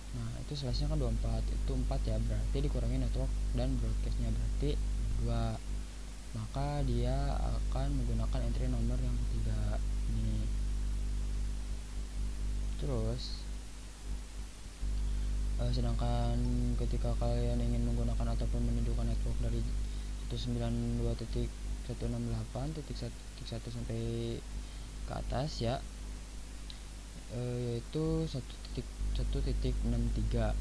Nah, itu slash-nya kan 24, itu 4 ya, berarti dikurangi network dan broadcast-nya berarti 2. Maka dia akan menggunakan entry nomor yang ketiga ini. Terus sedangkan ketika kalian ingin menggunakan ataupun menunjukkan network dari 192.168.1 sampai ke atas ya, yaitu 1.63.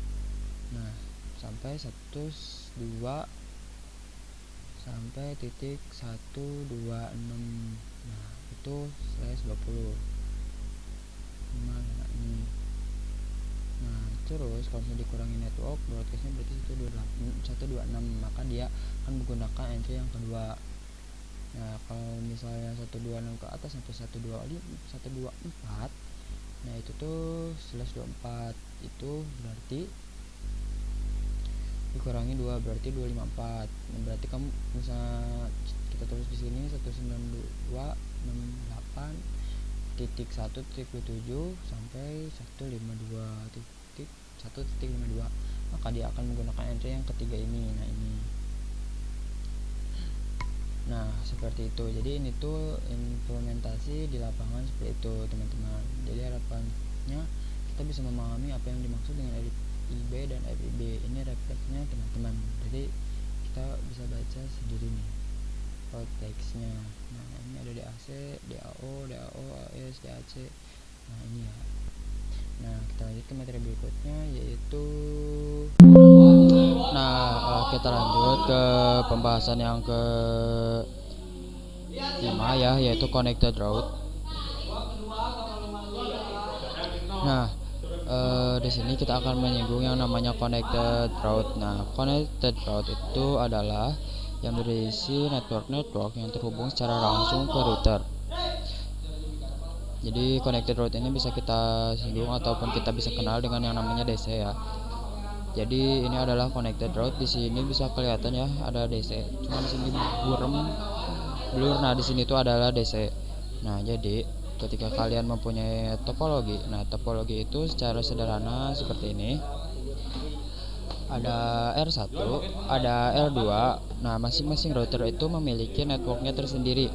Nah, sampai 102 sampai titik 126. Nah, itu slash 20. Nah, ini. Nah, terus kalau misalnya dikurangi network broadcastnya berarti 126, maka dia akan menggunakan entry yang kedua. Nah, kalau misalnya 126 ke atas sampai 124, nah itu tuh slash 24, itu berarti dikurangi 2 berarti 254. Nah, berarti kamu misalnya kita tulis di sini 192.68.1.7 sampai 152.1.52, maka dia akan menggunakan entry yang ketiga ini. Nah, ini. Nah, seperti itu. Jadi ini tuh implementasi di lapangan seperti itu, teman-teman. Jadi harapannya kita bisa memahami apa yang dimaksud dengan RIB dan FIB. Ini refleksnya, teman-teman. Jadi kita bisa baca sendiri nih teksnya. Nah, ini ada DAC, DAO, AS, DAC. Nah, ini ya. Nah, kita lanjut ke materi berikutnya, yaitu kita lanjut ke pembahasan yang ke 5 ya, yaitu connected route. Nah, di sini kita akan menyinggung yang namanya connected route. Nah, connected route itu adalah yang berisi network yang terhubung secara langsung ke router. Jadi connected route ini bisa kita singgung ataupun kita bisa kenal dengan yang namanya DC ya. Jadi ini adalah connected route. Di sini bisa kelihatan ya ada DC. Cuma di sini buram blur. Nah, di sini tuh adalah DC. Nah, jadi ketika kalian mempunyai topologi, nah topologi itu secara sederhana seperti ini. Ada R1, ada R2. Nah, masing-masing router itu memiliki networknya tersendiri.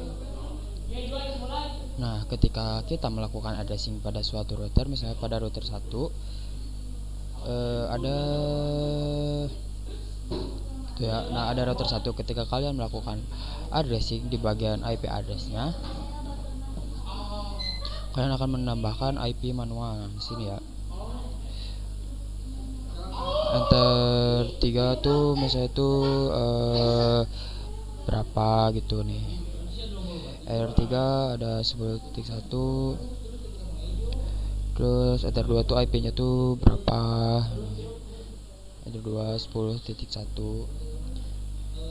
Nah, ketika kita melakukan addressing pada suatu router, misalnya pada router 1 ada gitu ya. Nah, ada router 1, ketika kalian melakukan addressing di bagian IP addressnya, kalian akan menambahkan IP manual di sini ya. Enter 3 tuh misalnya tuh berapa gitu nih. R3 ada 10.1, terus enter 2 tuh IP nya tuh berapa, enter 2 10.1.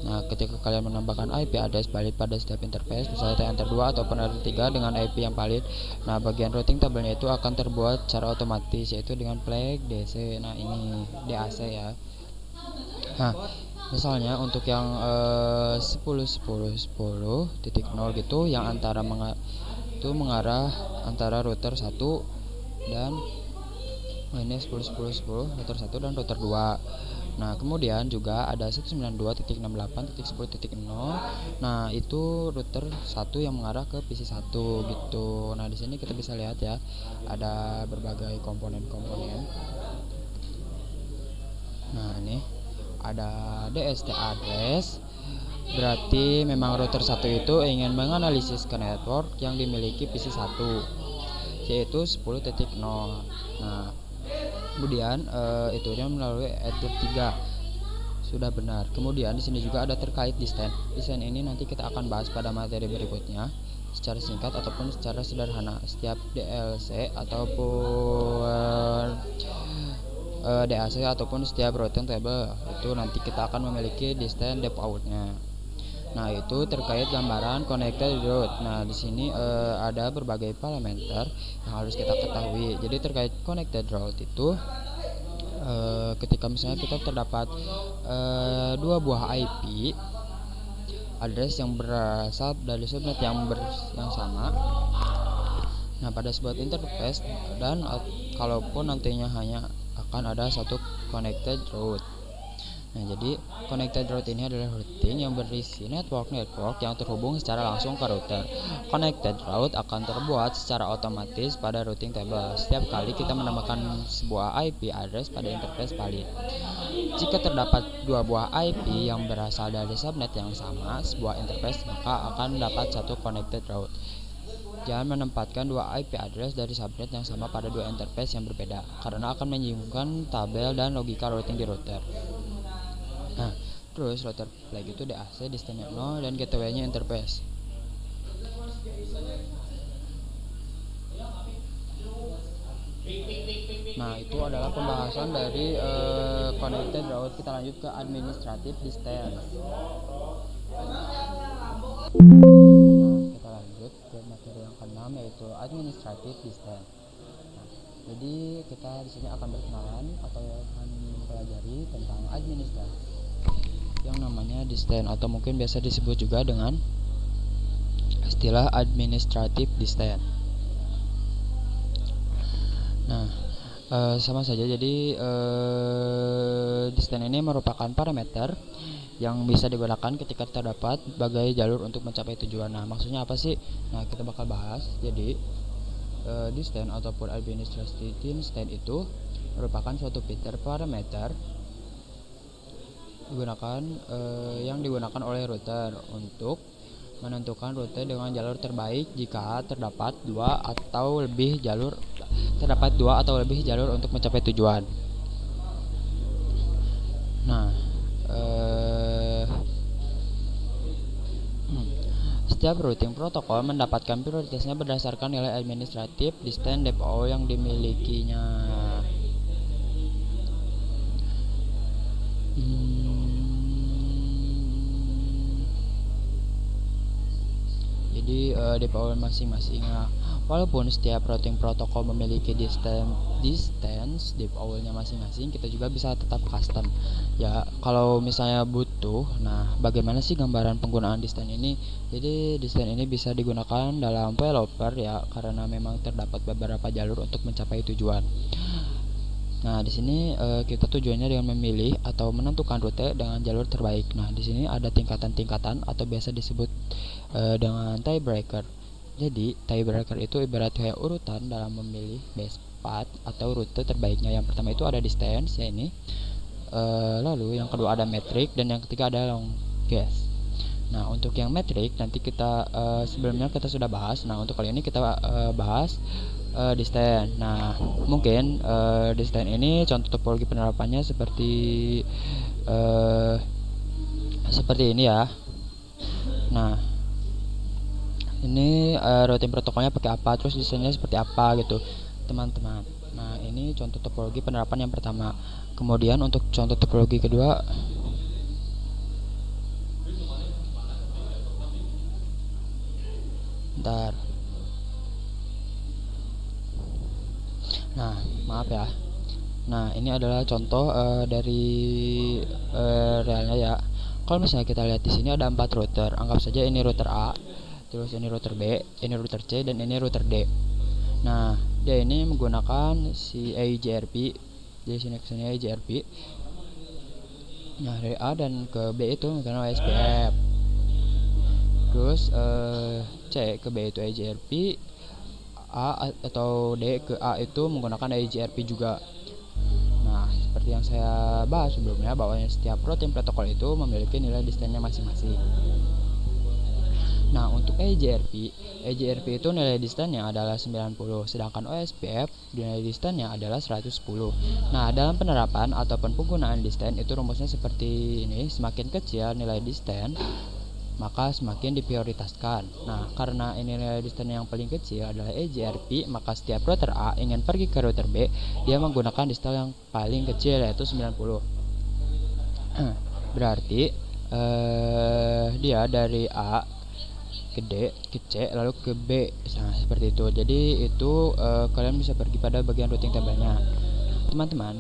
Nah, ketika kalian menambahkan IP address valid pada setiap interface, misalnya enter 2 ataupun enter 3 dengan IP yang valid, nah bagian routing tabelnya itu akan terbuat secara otomatis, yaitu dengan flag DC. Nah, ini DAC ya. Nah, misalnya untuk yang 10.10.10.0 gitu, yang antara mengarah antara router 1 dan ini 10.10.10 router 1 dan router 2. Nah, kemudian juga ada 192.68.10.0. Nah, itu router 1 yang mengarah ke PC 1 gitu. Nah, di sini kita bisa lihat ya, ada berbagai komponen-komponen. Nah, ini ada DST address. Berarti memang router 1 itu ingin menganalisis ke network yang dimiliki PC 1, yaitu 10.0. Nah, kemudian itu dia melalui enter 3 sudah benar. Kemudian di sini juga ada terkait distance. Distance ini nanti kita akan bahas pada materi berikutnya secara singkat ataupun secara sederhana. Setiap DLC ataupun DAC ataupun setiap routing table itu nanti kita akan memiliki distance default-nya. Nah, itu terkait gambaran connected route. Nah, di sini ada berbagai parameter yang harus kita ketahui. Jadi terkait connected route itu ketika misalnya kita terdapat 2 buah IP address yang berasal dari subnet yang sama. Nah, pada sebuah interface dan kalaupun nantinya hanya akan ada satu connected route. Nah, jadi connected route ini adalah routing yang berisi network yang terhubung secara langsung ke router. Connected route akan terbuat secara otomatis pada routing table setiap kali kita menambahkan sebuah IP address pada interface valid. Jika terdapat 2 buah IP yang berasal dari subnet yang sama sebuah interface, maka akan dapat satu connected route. Jangan menempatkan 2 IP address dari subnet yang sama pada 2 interface yang berbeda, karena akan menyinggung tabel dan logika routing di router. Nah, terus router flag itu DAC, distance 0, dan gateway-nya interface. Nah, itu adalah pembahasan dari connected route. Kita lanjut ke administrative distance. Kita lanjut ke materi yang ke-6, yaitu administrative distance. Nah, jadi kita di sini akan berkenalan atau akan mempelajari tentang administratif yang namanya distance, atau mungkin biasa disebut juga dengan istilah administrative distance. Nah, sama saja. Jadi distance ini merupakan parameter yang bisa digunakan ketika terdapat berbagai jalur untuk mencapai tujuan. Nah, maksudnya apa sih? Nah, kita bakal bahas. Jadi distance ataupun administrative distance itu merupakan suatu parameter yang digunakan oleh router untuk menentukan rute dengan jalur terbaik jika terdapat dua atau lebih jalur untuk mencapai tujuan. Nah, setiap routing protokol mendapatkan prioritasnya berdasarkan nilai administratif distance DPO yang dimilikinya. Jadi default masing-masing. Nah, walaupun setiap routing protokol memiliki distance defaultnya masing-masing, kita juga bisa tetap custom. Ya, kalau misalnya butuh, nah bagaimana sih gambaran penggunaan distance ini? Jadi distance ini bisa digunakan dalam developer ya, karena memang terdapat beberapa jalur untuk mencapai tujuan. Nah, di sini kita tujuannya dengan memilih atau menentukan rute dengan jalur terbaik. Nah, di sini ada tingkatan-tingkatan atau biasa disebut dengan tiebreaker. Jadi, tiebreaker itu ibarat kayak urutan dalam memilih best path atau rute terbaiknya. Yang pertama itu ada distance ya ini. Lalu yang kedua ada metric dan yang ketiga ada long guess. Nah, untuk yang metrik nanti kita sebelumnya kita sudah bahas. Nah, untuk kali ini kita bahas distance. Nah, mungkin distance ini contoh topologi penerapannya seperti ini ya. Nah, ini routing protokolnya pakai apa, terus desainnya seperti apa gitu, teman-teman. Nah, ini contoh topologi penerapan yang pertama. Kemudian untuk contoh topologi kedua, bentar. Nah, maaf ya. Nah, ini adalah contoh dari realnya ya. Kalau misalnya kita lihat di sini ada 4 router. Anggap saja ini router A, terus ini router B, ini router C, dan ini router D. Nah, dia ini menggunakan si EIGRP. Jadi sini ke sini EIGRP. Nah, dari A dan ke B itu menggunakan OSPF. Terus C ke B itu EIGRP, A atau D ke A itu menggunakan EIGRP juga. Nah, seperti yang saya bahas sebelumnya, bahwa setiap routing protokol itu memiliki nilai distance-nya masing-masing. Nah, untuk EIGRP itu nilai distance-nya adalah 90, sedangkan OSPF nilai distance-nya adalah 110. Nah, dalam penerapan ataupun penggunaan distance itu rumusnya seperti ini: semakin kecil nilai distance, maka semakin diprioritaskan. Nah, karena ini nilai distance yang paling kecil adalah EIGRP, maka setiap router A ingin pergi ke router B, dia menggunakan distance yang paling kecil yaitu 90. Berarti dia dari A ke D ke C lalu ke B. Nah, seperti itu. Jadi itu kalian bisa pergi pada bagian routing tabelnya, teman-teman.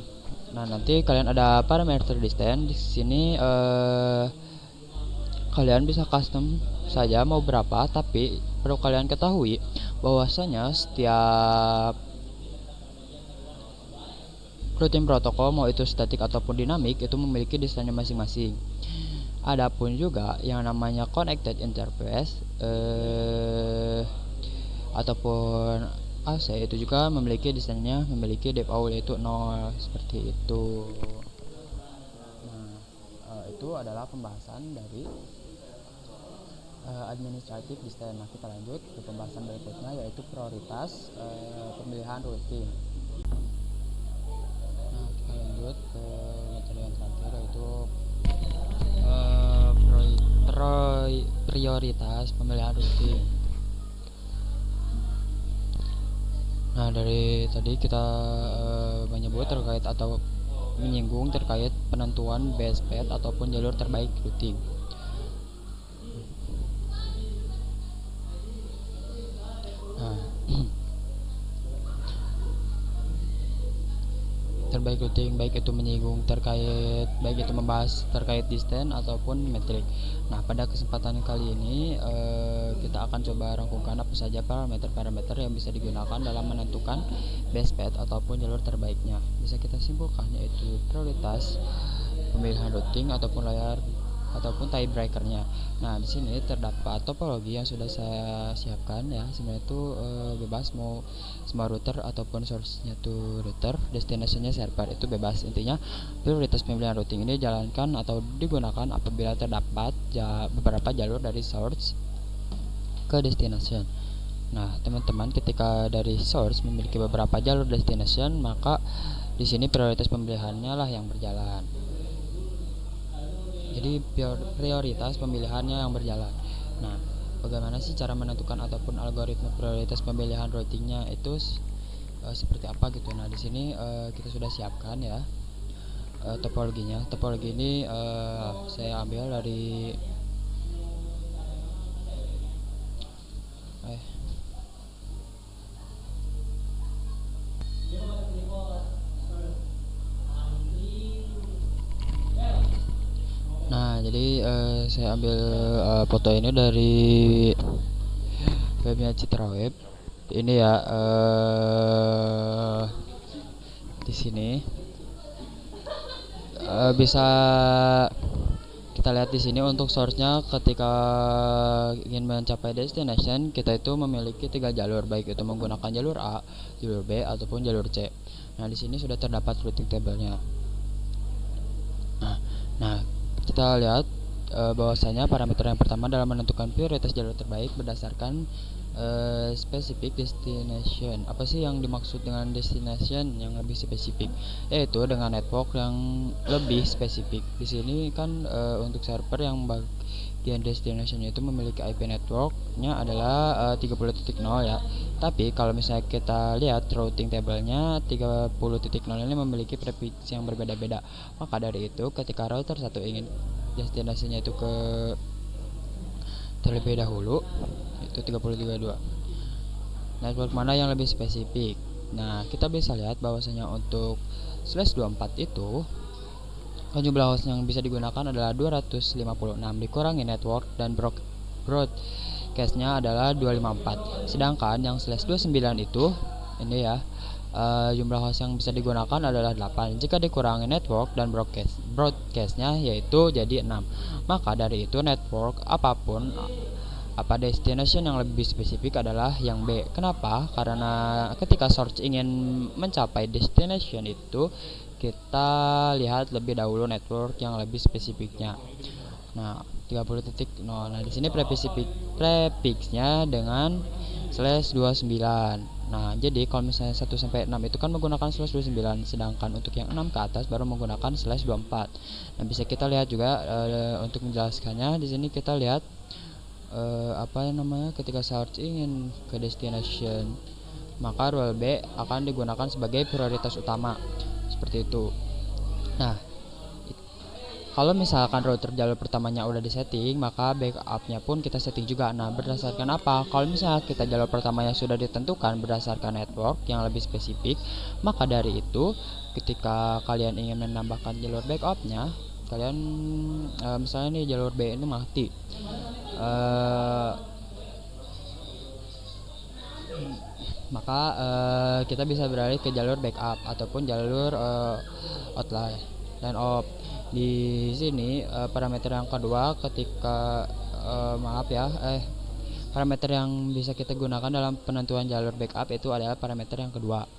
Nah, nanti kalian ada parameter distance di sini. Kalian bisa custom saja mau berapa, tapi perlu kalian ketahui bahwasanya setiap routing protokol, mau itu statik ataupun dinamik, itu memiliki distance masing-masing. Adapun juga yang namanya connected interface ataupun AC itu juga memiliki distance-nya, memiliki default yaitu 0, seperti itu. Nah, itu adalah pembahasan dari administratif distance. Nah, kita lanjut ke pembahasan berikutnya yaitu prioritas pemilihan routing. Nah, kita lanjut ke materi yang terakhir yaitu prioritas pemilihan routing. Nah, dari tadi kita menyebut terkait atau menyinggung terkait penentuan best path ataupun jalur terbaik routing. Terbaik routing, baik itu menyinggung terkait, baik itu membahas terkait distance ataupun metrik. Nah, pada kesempatan kali ini kita akan coba rangkumkan apa saja parameter-parameter yang bisa digunakan dalam menentukan best path ataupun jalur terbaiknya. Bisa kita simpulkan yaitu prioritas pemilihan routing ataupun layar ataupun tiebreakernya. Nah, di sini terdapat topologi yang sudah saya siapkan ya. Sebenarnya itu bebas mau semua router ataupun source-nya itu router, destination-nya server, itu bebas. Intinya prioritas pemilihan routing ini dijalankan atau digunakan apabila terdapat beberapa jalur dari source ke destination. Nah, teman-teman, ketika dari source memiliki beberapa jalur destination, maka di sini prioritas pemilihannya lah yang berjalan. Jadi prioritas pemilihannya yang berjalan. Nah, bagaimana sih cara menentukan ataupun algoritma prioritas pemilihan routingnya itu seperti apa gitu. Nah, di sini kita sudah siapkan ya topologinya. Topologi ini saya ambil dari saya ambil foto ini dari webnya Citra Web. Ini ya, di sini bisa kita lihat di sini untuk source-nya. Ketika ingin mencapai destination, kita itu memiliki 3 jalur, baik itu menggunakan jalur A, jalur B, ataupun jalur C. Nah, di sini sudah terdapat routing table-nya. Nah, kita lihat bahwasanya parameter yang pertama dalam menentukan prioritas jalur terbaik berdasarkan specific destination. Apa sih yang dimaksud dengan destination yang lebih spesifik? Yaitu dengan network yang lebih spesifik. Di sini kan untuk server yang bagian destination itu memiliki IP networknya adalah 30.0 ya. Tapi kalau misalnya kita lihat routing table-nya, 30.0 ini memiliki prefix yang berbeda-beda. Maka dari itu ketika router satu ingin destinasinya itu ke terlebih dahulu, itu 30.2, network mana yang lebih spesifik. Nah, kita bisa lihat bahwasanya untuk /24 itu jumlah host yang bisa digunakan adalah 256 dikurangi network dan broadcast-nya adalah 254. Sedangkan yang /29 itu ini ya, jumlah host yang bisa digunakan adalah 8 jika dikurangi network dan broadcast-nya yaitu jadi 6. Maka dari itu network apapun apa destination yang lebih spesifik adalah yang B. Kenapa? Karena ketika search ingin mencapai destination itu kita lihat lebih dahulu network yang lebih spesifiknya. Nah, 30.0. Nah, di sini prefixnya dengan /29. Nah, jadi kalau misalnya 1 sampai 6 itu kan menggunakan /29, sedangkan untuk yang 6 ke atas baru menggunakan /24. Nah, bisa kita lihat juga untuk menjelaskannya di sini kita lihat ketika search ingin ke destination, maka rule B akan digunakan sebagai prioritas utama. Seperti itu. Nah, kalau misalkan router jalur pertamanya udah disetting, maka backupnya pun kita setting juga. Nah, berdasarkan apa? Kalau misalnya kita jalur pertamanya sudah ditentukan berdasarkan network yang lebih spesifik, maka dari itu ketika kalian ingin menambahkan jalur backupnya, kalian misalnya nih jalur B ini mati, maka kita bisa beralih ke jalur backup ataupun jalur outline line off. Di sini parameter yang kedua ketika parameter yang bisa kita gunakan dalam penentuan jalur backup itu adalah parameter yang kedua.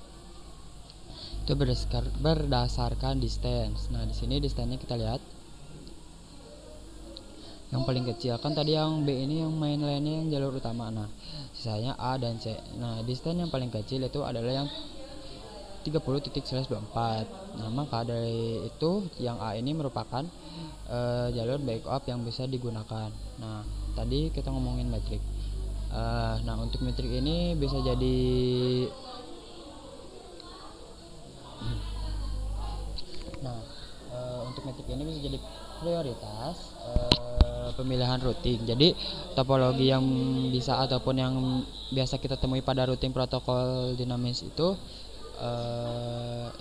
Itu berdasarkan distance. Nah, di sini distance-nya kita lihat yang paling kecil kan tadi yang B ini yang main line-nya yang jalur utama. Nah, sisanya A dan C. Nah, distance yang paling kecil itu adalah yang 30./24. Nah, maka dari itu yang A ini merupakan jalur backup yang bisa digunakan. Nah, tadi kita ngomongin metrik. Nah, untuk metrik ini bisa jadi untuk metrik ini bisa jadi prioritas pemilihan routing. Jadi topologi yang bisa ataupun yang biasa kita temui pada routing protokol dinamis itu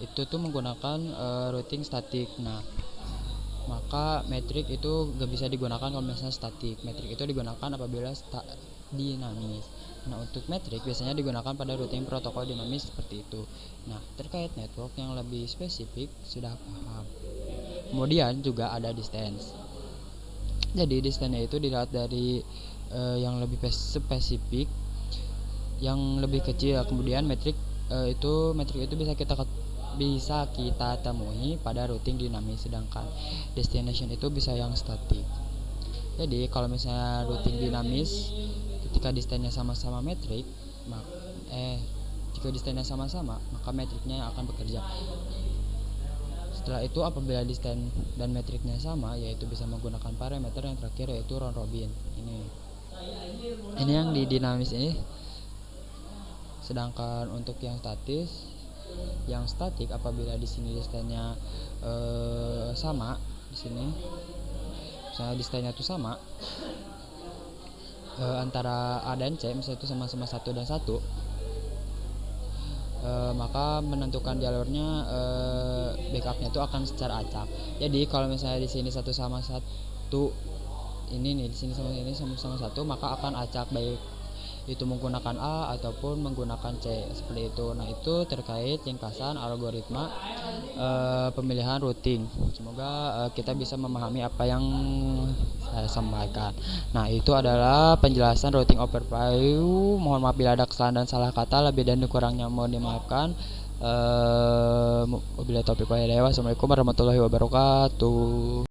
tuh menggunakan routing statik. Nah, maka metrik itu gak bisa digunakan kalau misalnya statik. Metrik itu digunakan apabila dinamis. Nah, untuk metrik biasanya digunakan pada routing protokol dinamis seperti itu. Nah, terkait network yang lebih spesifik sudah paham. Kemudian juga ada distance. Jadi distance itu dilihat dari yang lebih spesifik, yang lebih kecil. Kemudian metrik itu bisa kita temui pada routing dinamis, sedangkan destination itu bisa yang statik. Jadi kalau misalnya routing dinamis ketika distance-nya sama-sama metrik, jika distance-nya sama-sama, maka metriknya yang akan bekerja. Setelah itu apabila distance dan metriknya sama, yaitu bisa menggunakan parameter yang terakhir yaitu round robin. Ini yang di dinamis ini. Sedangkan untuk yang statik apabila di sini distance-nya sama, di sini misalnya distance-nya itu sama antara A dan C, misalnya itu sama-sama 1 dan 1, maka menentukan jalurnya backupnya itu akan secara acak. Jadi kalau misalnya di sini 1 sama 1 satu ini nih, di sini sama ini sama satu, maka akan acak baik itu menggunakan A ataupun menggunakan C seperti itu. Nah, itu terkait ringkasan algoritma pemilihan routing. Semoga kita bisa memahami apa yang saya sampaikan. Nah, itu adalah penjelasan routing overview. Mohon maaf bila ada kesalahan dan salah kata, lebih dan kurangnya mohon dimaafkan. Wabillahi taufiq wal hidayah. Wassalamualaikum warahmatullahi wabarakatuh.